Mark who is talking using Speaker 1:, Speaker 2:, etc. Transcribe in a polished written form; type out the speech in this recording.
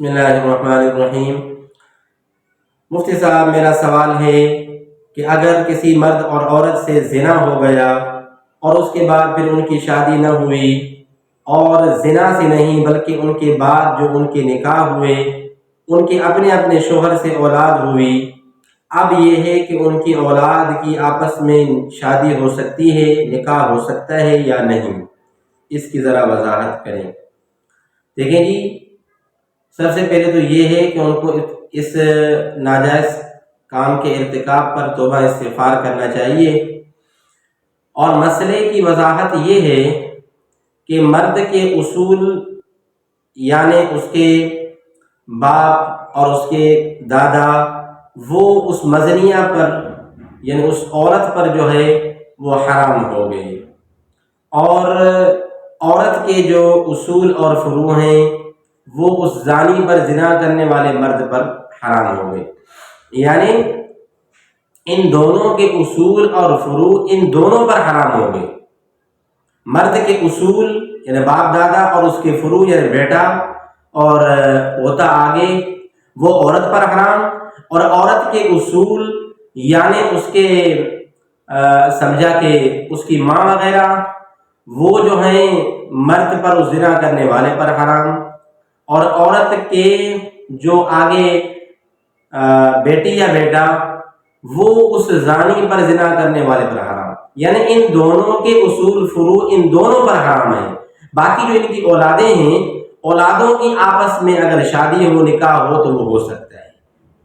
Speaker 1: بسم اللہ الرحمن الرحیم۔ مفتی صاحب، میرا سوال ہے کہ اگر کسی مرد اور عورت سے زنا ہو گیا اور اس کے بعد پھر ان کی شادی نہ ہوئی، اور زنا سے نہیں بلکہ ان کے بعد جو ان کے نکاح ہوئے ان کے اپنے اپنے شوہر سے اولاد ہوئی، اب یہ ہے کہ ان کی اولاد کی آپس میں شادی ہو سکتی ہے، نکاح ہو سکتا ہے یا نہیں؟ اس کی ذرا وضاحت کریں۔ دیکھیں جی، سب سے پہلے تو یہ ہے کہ ان کو اس ناجائز کام کے ارتکاب پر توبہ استغفار کرنا چاہیے۔ اور مسئلے کی وضاحت یہ ہے کہ مرد کے اصول، یعنی اس کے باپ اور اس کے دادا، وہ اس مزنیہ پر یعنی اس عورت پر جو ہے وہ حرام ہو گئے، اور عورت کے جو اصول اور فروع ہیں وہ اس زانی پر، زنا کرنے والے مرد پر حرام ہو گئے۔ یعنی ان دونوں کے اصول اور فروع ان دونوں پر حرام ہو گئے۔ مرد کے اصول یعنی باپ دادا، اور اس کے فروع یعنی بیٹا اور پوتا آگے، وہ عورت پر حرام، اور عورت کے اصول یعنی اس کے سمجھا کہ اس کی ماں وغیرہ، وہ جو ہیں مرد پر، اس زنا کرنے والے پر حرام، اور عورت کے جو آگے بیٹی یا بیٹا، وہ اس زانی پر، زنا کرنے والے پر حرام۔ یعنی ان دونوں کے اصول فروع ان دونوں پر حرام ہیں۔ باقی جو ان کی اولادیں ہیں، اولادوں کی آپس میں اگر شادی ہو، نکاح ہو تو وہ ہو سکتا ہے۔